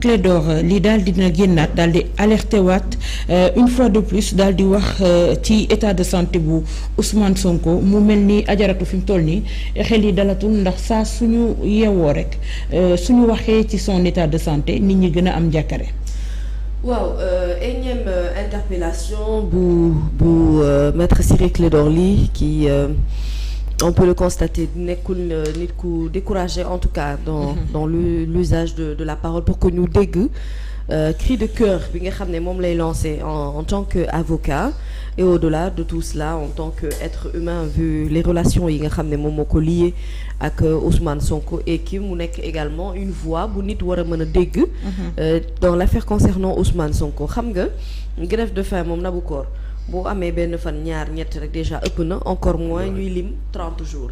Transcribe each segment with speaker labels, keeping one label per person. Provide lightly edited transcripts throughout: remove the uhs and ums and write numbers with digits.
Speaker 1: Clédor li daal dina génnaat daal di alerté waat une fois de plus daal di wax ci état de santé bu Ousmane Sonko mu mel ni ajaratu fi mu toll nii xel yi dalatul ndax saa suñu yeewoo rek suñu waxee ci son état de santé nit ñi gën a am jàkkare.
Speaker 2: waaw énième interpellation bu maître Ciré Clédor Ly qui on peut le constater nekkul nit ku découragé en tout cas dans l'usage de la parole pour que ñu dégg cri de cœur bi nga xam ne moom lay lancé en tant que avocat et au-delà de tout cela en tant que être humain vu les relations yi nga xam ne moom moo ko lié ak Ousmane Sonko et ki mu nekk également une voix bu nit war a mën a dégg dans l'affaire concernant Ousmane Sonko xam nga grève de faim moom Nabou Cor boo amee benn fan ñaar ñett rek déjà ëpp na encore moins ñuy lim 30 jours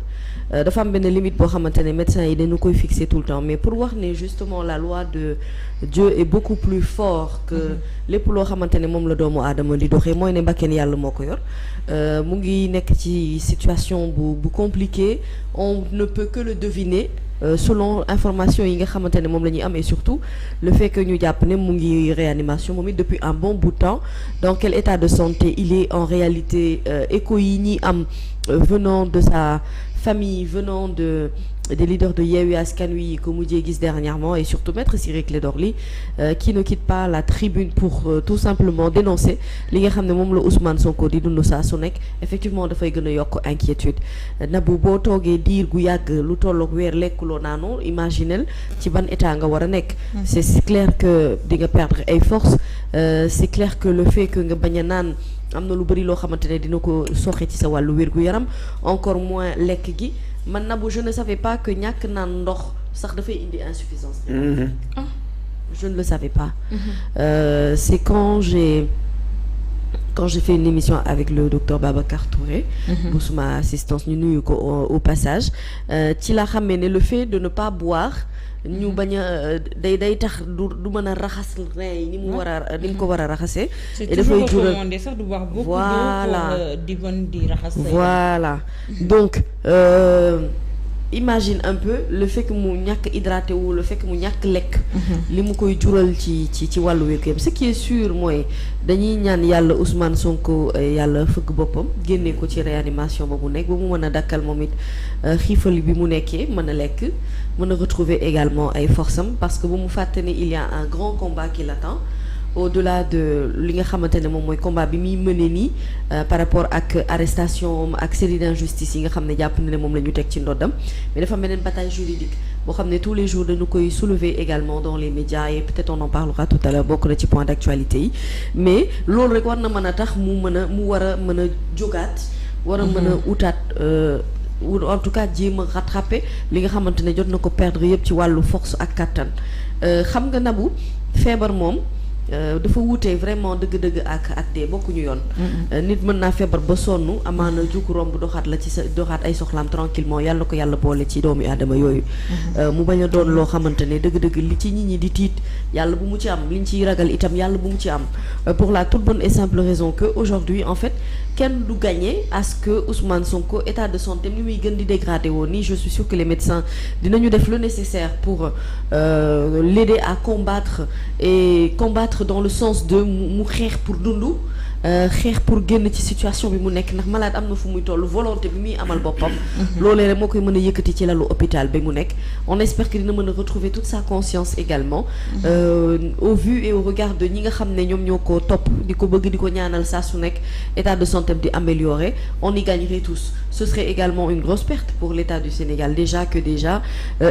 Speaker 2: dafa am benn limite boo xamante ne médecins yi dañu koy fixer tout le temps mais pour wax ne justement la loi de Dieu est beaucoup plus fort que lépp loo xamante ne moom la doomu aadama di doxee mooy ne mbakkeen yàlla moo ko yor mu ngi nekk ci situation bu compliquée on ne peut que le deviner selon information yi nga xamante ne moom la ñuy am et surtout le fait que ñu jàpp ne mu ngi réanimation moom it depuis un bon bout de temps dans quel état de santé il est en réalité écho yi ñi am venant de sa famille venant des leaders de Yewwi Askan Wi ko mujjee gis dernièrement et surtout maître Ciré Clédor Ly qui ne quitte pas la tribune pour tout simplement dénoncer li nga xam ne moom la Ousmane Sonko di dund saa su nekk effectivement dafay gën a yokk inquiétude Nabou boo toogee diir gu yàgg lu tollook weer lekkuloo naanoo imaginel ci ban état nga war a nekk c'est clair que di nga perdre ay forces c'est clair que le fait que nga bañ a naan am na lu bëri loo xamante ne dina ko soxe ci sa wàllu wér-gu-yaram encore moins lekk gi man Nabou je ne savais pas que ñàkk naan ndox sax dafay indi insuffisance je ne le savais pas c'est quand j'ai fait une émission avec le docteur Babacar Touré bu suma assistance ñu nuyu ko au passage ci la xamee ne le fait de ne pas boire ñu bañ a day tax du mën a raxas rein yi ni mu war a ni mu ko war a raxasee et dafay jural
Speaker 1: sax du wax beaucoup
Speaker 2: voilà
Speaker 1: di mën di raxas
Speaker 2: voilà donc imagine un peu le fait que mu ñàkk hydraté wu le fait que mu ñàkk lekk li mu koy jural ci wàllu wér-gu-yaram ce qui est sûr mooy dañuy ñaan yàlla Ousmane Sonko yàlla fëgg boppam génne ko ci réanimation ba mu nekk ba mu mën a dakkal moom it xiifali bi mu nekkee mën a lekk mën a retrouver également ay forces am parce que bu mu fàtte ne il y a un grand combat qui l'attend au-delà de li nga xamante ne moom mooy combat bi muy mëne nii par rapport ak arrestation ak série d'injustice yi nga xam ne jàpp na ne moom la ñu teg ci ndoddam mais dafa beneen bataille juridique boo xam ne tous les jours dañu koy soulever également dans les médias et peut-être on en parlera tout à l'heure bokk na ci point d'actualité yi mais loolu rek war na mën a tax mu war a mën a jógaat war a mën a utaat en tout cas jéem a rattraper li nga xamante ne jot na ko perdre yëpp ci wàllu force ak kattan xam nga Nabou feebar moom dafa wuutee vraiment dëgg-dëgg ak dee bokkuñu yoon nit mën naa feebar ba sonn amaana juk romb doxaat la ci sa doxaat ay soxlaam tranquillement yàlla na ko yàlla boole ci doomu aadama yooyu mu bañ a doon loo xamante ne dëgg-dëgg li ci nit ñi di tiit yàlla bu mu ci am liñ ciy ragal itam yàlla bu mu ci am pour la toute bonne et simple raison que aujourd'hui en fait kenn du gagner à ce que Ousmane Sonko état de santé ni muy gën di dégradé woon nii je suis sûr que les médecins dinañu def le nécessaire pour l'aider à combattre dans le sens de mu xeex pour dund xeex pour génn ci situation bi mu nekk ndax malade am na fu muy toll volonté bi muy amal boppam loolee rek moo koy mën a yëkkati ci lalu hôpital bi mu nekk on espère que dina mën a retrouver toute sa conscience également au vu et au regard de ñi nga xam ne ñoom ñoo ko topp di ko bëgg di ko ñaanal saa su nekk état de santé di améliorer on y gagnerait tous ce serait également une grosse perte pour l'état du Sénégal déjà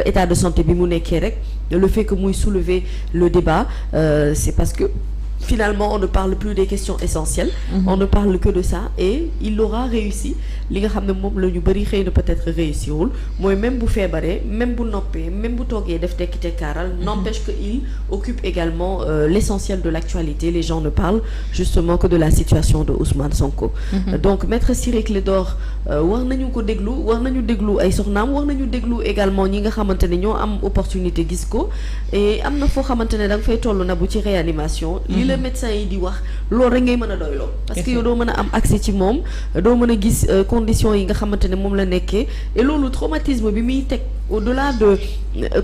Speaker 2: état de santé bi mu nekkee rek le fait que muy soulever le débat c'est parce que finalement on ne parle plus des questions essentielles on ne parle que de ça et il aura réussi li nga xam ne moom la ñu bëri xëy na peut-être réussirul mooy même bu feebaree même bu noppee même bu toogee def tekki tekkaaral n'empêche que il occupe également l'essentiel de l'actualité les gens ne parlent justement que de la situation de Ousmane Sonko donc maître Ciré Clédor war nañu ko déglu war nañu déglu ay soxnaam war nañu déglu également ñi nga xamante ne ñoo am opportunité gis ko et am na foo xamante ne da nga fay toll na bu ci réanimation li la médecin yi di wax loolu rek ngay mën a doyloo parce que yow doo mën a am accès ci moom doo mën a gis conditions yi nga xamante ne moom la nekkee et loolu traumatisme bi muy teg au-delà de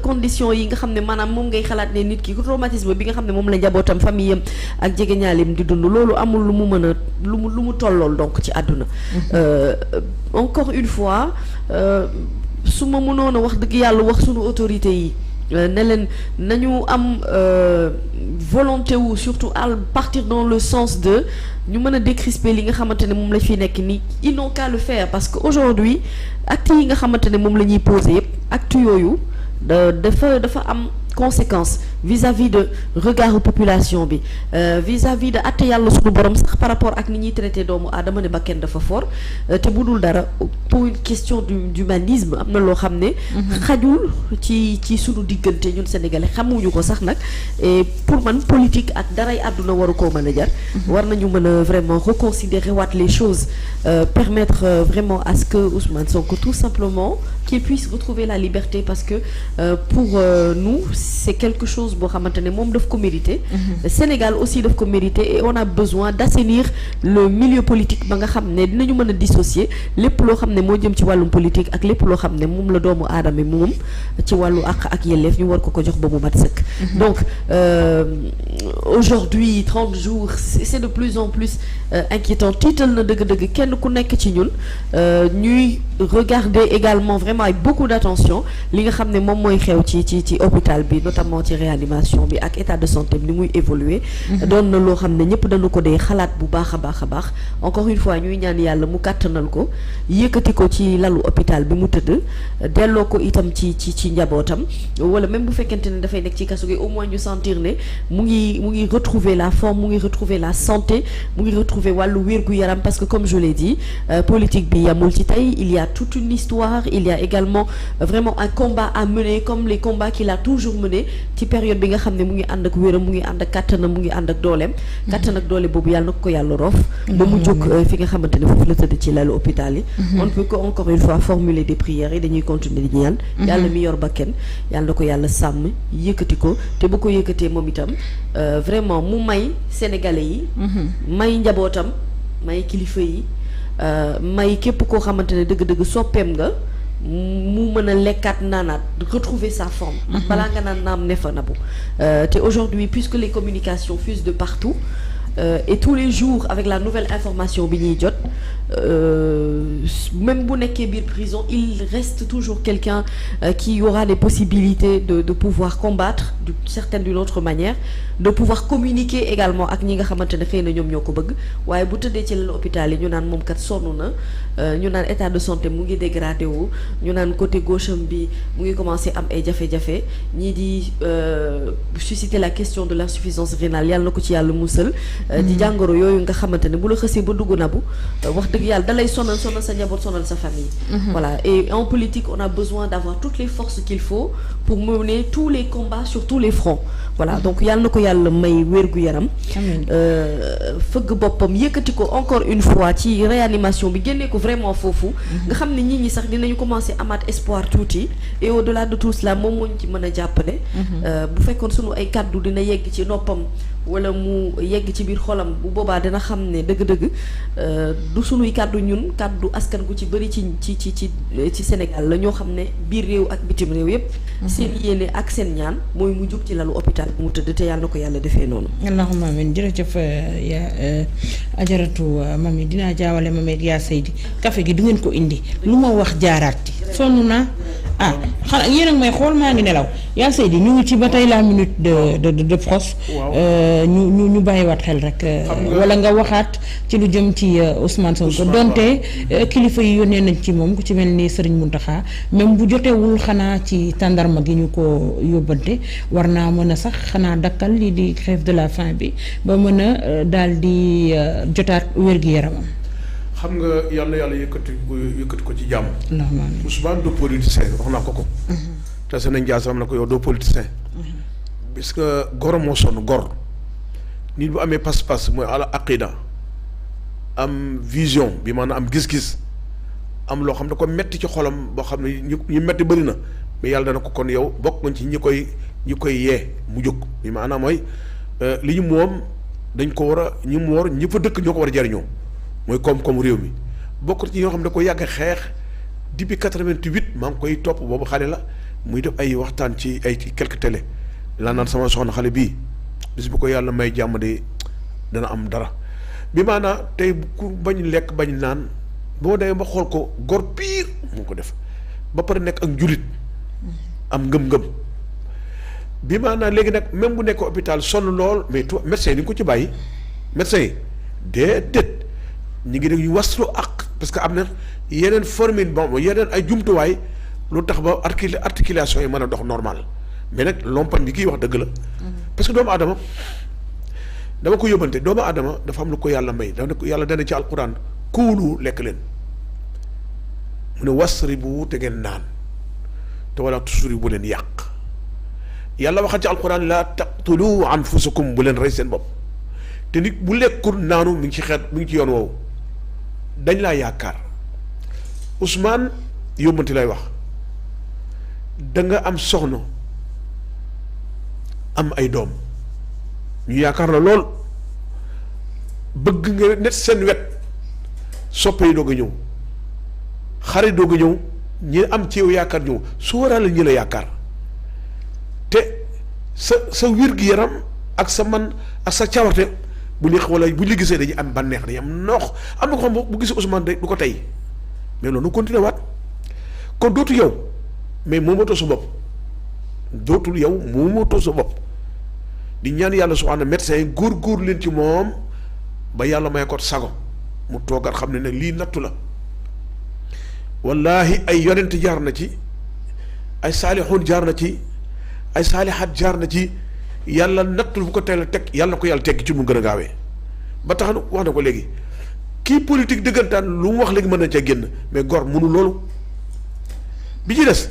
Speaker 2: conditions yi nga xam ne maanaam moom ngay xalaat ne nit ki traumatisme bi nga xam ne moom la njabootam famille am ak jegeñaaleem di dund loolu amul lu mu mën a lu mu tollool donc ci àdduna encore une fois su ma mënoon a wax dëgg yàlla wax sunu autorité yi ne leen nañu am volonté wu surtout à partir dans le sens de ñu mën a décrisper li nga xamante ne moom la fi nekk nii ils n'ont qu'à le faire parce que aujourd'hui actes yi nga xamante ne moom la ñuy poser yëpp actes yooyu dafa am conséquence vis-à-vis de regard population bi vis-à-vis de atte yàlla suñu borom sax par rapport ak ni ñuy traité doomu aadama ne bakkan dafa fort te bu dul dara pour une question d'humanisme am na loo xam ne xajul ci suñu diggante ñun sénégalais xamuñu ko sax nag et pour man politique ak daray àdduna waru koo mën a jar war nañu mën a vraiment reconsidérer waat les choses permettre vraiment à ce que Ousmane Sonko tout simplement qu'il puisse retrouver la liberté parce que pour nous c'est quelque chose boo xamante ne moom daf ko mérité Sénégal aussi daf ko mérité et on a besoin d'assainir le milieu politique ba nga xam ne dinañu mën a dissocier lépp loo xam ne moo jëm ci wàllum politique ak lépp loo xam ne moom la doomu aadama moom ci wàllu àq ak yelleef ñu war ko jox ba mu mat sëkk donc aujourd'hui 30 jours c'est de plus en plus inquiétant tiital na dëgg-dëgg kenn ku nekk ci ñun ñuy regarder également vraiment avec beaucoup d'attention li nga xam ne moom mooy xew ci hôpital bi notamment ci réanimation bi ak état de santé bi ni muy évoluer doon na loo xam ne ñëpp dañu ko dee xalaat bu baax a baax encore une fois ñuy ñaan yàlla mu kàttanal ko yëkkati ko ci lalu hôpital bi mu tëdd delloo ko itam ci njabootam wala même bu fekkente ne dafay nekk ci kaso gi au moins ñu sentir ne mu ngi retrouver la forme mu ngi retrouver la santé mu ngi retrouver wàllu wér-gu-yaram parce que comme je l'ai dit politique bi yamul ci tey il y a toute une histoire il y a également vraiment un combat à mener comme les combats qu'il a toujours mené ci période bi nga xam ne mu ngi ànd ak wéram mu ngi ànd ak kàttanam mu ngi ànd ak dooleem kàttan ak doole boobu yàlla na ko yàlla roof ba mu jóg fi nga xamante ne foofu la tëdd ci lalu hôpital yi on ne peut que encore une fois formuler des prières yi dañuy continuer di ñaan yàlla mi yor ba kenn yàlla na ko yàlla sàmm yëkkati ko te bu ko yëkkatee moom itam vraiment mu may sénégalais yi may njabootam may kilifa yi may képp koo xamante ne dëgg-dëgg soppeem nga mu mën a lekkaat naanaat retrouver sa forme balaa nga naan naam ne fa na bu te aujourd'hui puisque les communications fusent de partout et tous les jours avec la nouvelle information bi ñuy jot même bu nekkee biir prison il reste toujours quelqu'un qui aura des possibilités de pouvoir combattre d'une autre manière de pouvoir communiquer également ak ñi nga xamante ne xëy na ñoom ñoo ko bëgg waaye bu tëddee ci l'hôpital yi ñu naan moom kat sonn na ñu naan état de santé mu ngi dégradé wu ñu naan côté gauche am bi mu ngi commencé am ay jafe-jafe ñii di susciter la question de l'insuffisance rénale yàlla na ko ci yàlla musal di jàngoro yooyu nga xamante ne bu la xësee ba dugg na bu wax dëgg yàlla dalay sonal sa njaboot sonal sa famille voilà et en politique on a besoin d'avoir toutes les forces qu'il faut pour mener tous les combats sur tous les fronts voilà donc yàlla na ko yàlla may wér-gu-yaram fëgg boppam yëkkati ko encore une fois ci réanimation bi génnee ko vraiment foofu nga xam ne nit ñi sax dinañu commencer amaat espoir tuuti et au-delà de tout cela moom moo ñu ci mën a jàppale bu fekkoon sunu ay kàddu dina yegg ci noppam wala mu yegg ci biir xolam bu boobaa dina xam ne dëgg-dëgg du sunuy kàddu ñun kàddu askan gu ci bëri ci Sénégal la ñoo xam ne biir réew ak bitim réew yépp seen yéene ak seen ñaan mooy mu jug ci lalu hôpital mu tëdd te yàlla na ko yàlla defee noonu
Speaker 1: allahumma amiin jërëjëf yaa ajaratu mami dinaa jaawale mami ak yaa Seydi café gi du ngeen ko indi lu ma wax jaaraat ci sonn naa xanaa yéen ak may xool maa ngi nelaw yaa Seydi ñu ngi ci ba tey la minute de Pros ñu bàyyiwaat xel rek wala nga waxaat ci lu jëm ci Ousmane Sonko donte kilifa yi yónnee nañ ci moom ku ci mel ni Serigne Mountakha même bu jotewul xanaa ci tàndarma gi ñu ko yóbbante war naa mën a sax xanaa dakkal lii di grève de la faim bi ba mën a daal di jotaat wér-gu-yaramam.
Speaker 3: xam nga yàlla yëkkati ko ci jàmm. Ousmane du politicien wax naa ko. te seen njaas am na ko yow doo politicien. parce que gor moo sonn gor nit bu amee pas-pas mooy ala aqida am vision bi maanaam am gis-gis am loo xam ne ko metti ci xolam boo xam ne ñu metti bëri na mais yàlla dana ko kon yow bokk nga ci ñi koy yee mu jóg bi maanaam mooy li ñu moom dañ ko war a ñi mu war ñi fa dëkk ñoo ko war a jariñoo mooy koom-koom réew mi bokk ci ñoo xam ne da ko yàgg xeex depuis 88 maa ngi koy topp boobu xale la muy def ay waxtaan ci ay quelques télé laa naan sama soxna xale bii bis bu ko yàlla may jàmm de dana am dara bi maanaa tey ku bañ lekk bañ naan boo demee ba xool ko gor piir mu ko def ba pare nekk ak njulit am ngëm-ngëm bi maanaa léegi nag même bu nekk hôpital sonn lool mais tu médecin yi ni nga ko ci bàyyi médecin yi déedéet ñu ngi dégg ñu waslu ak parce que am na yeneen formule bon yeneen ay jumtuwaay lu tax ba articulation yi mën a dox normal mais nag lompan bi kii wax dëgg la parce que doomu aadama dama ko yóbbante doomu aadama dafa am lu ko yàlla may dafa ne ko yàlla dana ci alquran kuulu lekk leen mu ne wasribu te ngeen naan te wala tusri bu leen yàq yàlla waxal ci alquran laa taqtulu anfusakum bu leen rey seen bopp te nit bu lekkul naanu mi ngi ci xeet mi ngi ci yoon woowu dañ laa yaakaar Ousmane yóbbante lay wax da nga am soxna am ay doom ñu yaakaar la lool bëgg nga net seen wet soppe yi doog a ñëw xarit doog a ñëw ñi am ci yow yaakaar ñëw su waraale ñi la yaakaar te sa wér-gi-yaram ak sa man ak sa cawarte bu ñu wala bu ñu gisee dañuy am bànneex dañuy am noox am na ko xam bu gisee Ousmane du ko tey mais loolu nu continué waat kon dootu yow mais moomatoo sa bopp dootul yow moomatoo sa bopp di ñaan yàlla subhaana médecin yi góor leen ci moom ba yàlla may ko sago mu toogaat xam ne nag lii nattu la wallahi ay yonent jaar na ci ay saalixuun jaar na ci ay saalixaat jaar na ci yàlla nattul bu ko teel a teg yàlla na ko yàlla tegg ci mu gën a gaawee ba tax na wax na ko léegi kii politique dëggantaan lu mu wax léegi mën na ca génn mais gor mënu loolu bi ci des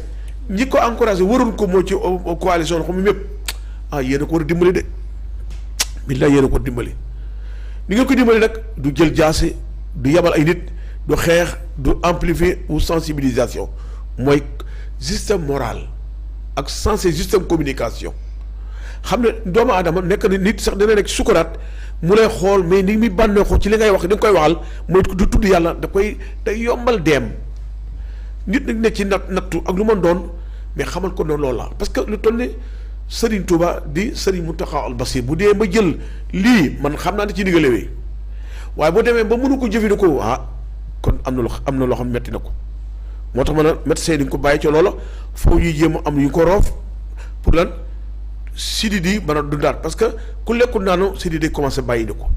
Speaker 3: ñi ko encouragé warul ko moo ci coalition la xam ne mépp yéen a ko war a dimbali de billaay yéen a ko dimbali ni ngeen ko dimbali nag du jël jaase du yabal ay nit du xeex du amplifier ou sensibilisation mooy système moral ak sensé système communication xam ne doomu aadama nekk na nit sax dina nekk sukuraat mu lay xool mais ni muy bànneexoo ci li ngay wax di nga koy waxal mooy du tudd yàlla da koy day yombal deem nit nag ne ci nattu ak lu ma doon mais xamal ko noonu loolu la parce que lu toll ni Serigne Touba di Serigne Mountakha Al Bassir bu dee ba jël lii man xam naa ne ci diggalewee waaye boo demee ba mënu ko jëfandikoo kon am na loo xam metti na ko moo tax ma ne médecin di nga ko bàyyi ci loola foo ñuy jéem am yu ko roof pour lan sididi mën a dundaat parce que ku lekkul naanu sididi commencé bàyyi di ko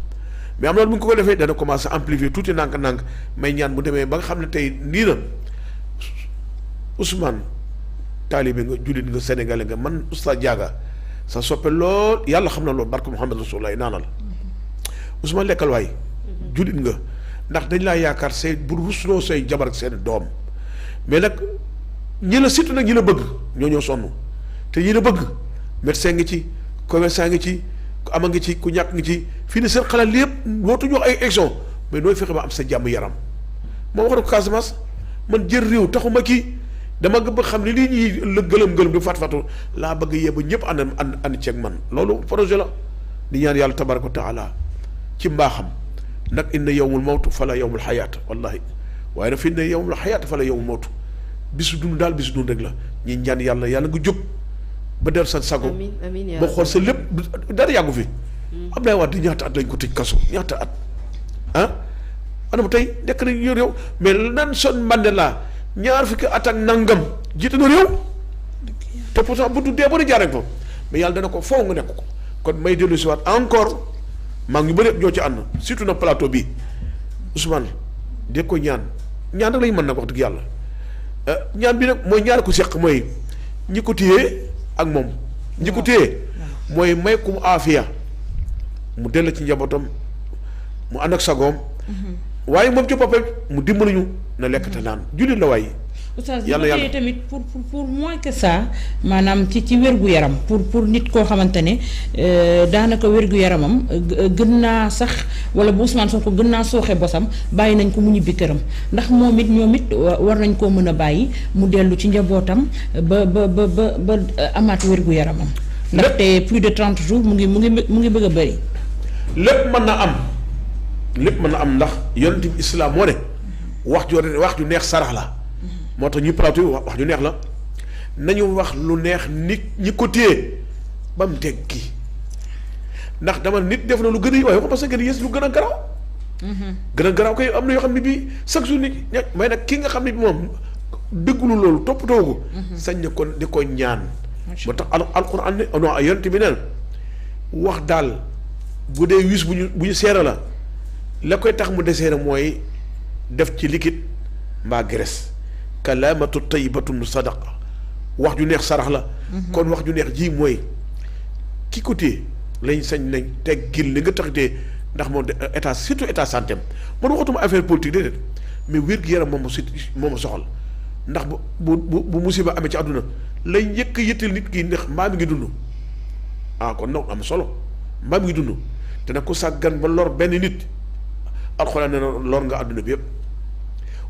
Speaker 3: mais am na bu ñu ko defee dana commencé amplifier tuuti nànk-nànk may ñaan bu demee ba nga xam ne tey nii na Ousmane taalibe nga jullit nga sénégalais nga man Oustaz Diaga sa soppe lool yàlla xam na loolu barke Muhammad Rasulullah naanal Ousmane lekkal waay jullit nga ndax dañ laa yaakaar say bu rusloo say jabar ak seen doom mais nag ñi la surtout nag ñi la bëgg ñoo sonn te ñi la bëgg médecin ngi ci commerçant ngi ci ku ama ngi ci ku ñàkk ngi ci fii ne seen xalaat lépp wootuñu wax ay élection mais nooy fexe ba am sa jàmm yaram moo wax na ko Casamance man jël réew taxuma kii dama bëgg xam ne lii ñuy la gëlëm du fatu laa bëgg yee ba ñëpp ànd ceeg man loolu projet la di ñaan yàlla tabaraka wa taala ci mbaaxam nag inna yawmul mawtu fala yawmul xayaat wallahi waaye nag fi ne yawmul xayaat fala yawmul mawtu bisu dund daal bisu dund rek la ñi ñaan yàlla nga jóg ba der sa sago ba xool sa lépp dara yàggu fi Abdoulaye Wade ñaata at lañ ko tëj kaso ñaata at anam tey nekk nañ yor yow mais Nelson Mandela ñaar fukki at ak nangam jiite na réew te pourtant bu dee ba di jaaree ko mais yàlla dana ko foo nga nekk ko kon may dellu si waat encore maa ngi bëri ñoo ci ànd surtout na plateau bi Ousmane de ko ñaan rek lañu mën nag wax dëgg yàlla ñaan bi nag mooy ñaar ko seq mooy ñi ko téye ak moom ñi ko téye mooy may ku mu aafiya mu dell ci njabootam mu ànd ak sagoom waaye moom ci boppam mu dimbali ñu na lekk te naan jullit la waaye.
Speaker 1: Oustaz yàlla tamit pour moins que ça maanaam ci wér-gu-yaram pour nit koo xamante ne daanaka wér-gu-yaramam gën naa sax wala bu Ousmane Sonko gën naa sooxe bosam bàyyi nañ ko mu ñibbi këram ndax ñoom it war nañ koo mën a bàyyi mu dellu ci njabootam ba amaat wér-gu-yaramam. ndaxte plus de 30 jours mu ngi bëgg a bëri.
Speaker 3: lépp mën na am ndax yonent bi islam moo ne wax ju neex sarax la moo tax ñuy plateau wax ju neex la nañu wax lu neex nit ñi ko téye ba mu teg kii ndax dama nit def na lu gën a waaye parce que gën a yées lu gën a garaaw gën a garaaw koy am na yoo xam ne bii chaque jour nit may nag ki nga xam ne bi moom dëggulu loolu toppatoo ko sañ na ko di ko ñaan moo tax alquran ne non yonent bi neen wax daal bu dee wis bu ñu seera la koy tax mu deseere mooy def ci liquide mbaa graisse kalaamatu tayyibatun sadaqa wax ju neex sarax la kon wax ju neex ji mooy ki ko téye lañ sañ nañ teggil li nga taxitee ndax moom état surtout état santé am man waxatuma affaire politique déedéet mais wér-gu-yaram moom ma soxal ndax bu musiba amee ci àdduna lay njëkk yëttal nit ki ndax mbaa mi ngi dund kon nag am solo mbaa mi ngi dund te nag ku sàggan ba lor benn nit alxuraan ne lor nga àdduna bi yëpp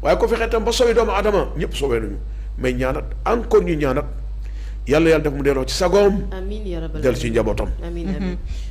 Speaker 3: waaye ko fexee tam ba soowee doomu adama ñëpp soowee nañu mais ñaanat encore ñu ñaanat yàlla def mu delloo ci sagoom
Speaker 2: amiin ya rabbal
Speaker 3: dellu ci njabootam
Speaker 2: amiin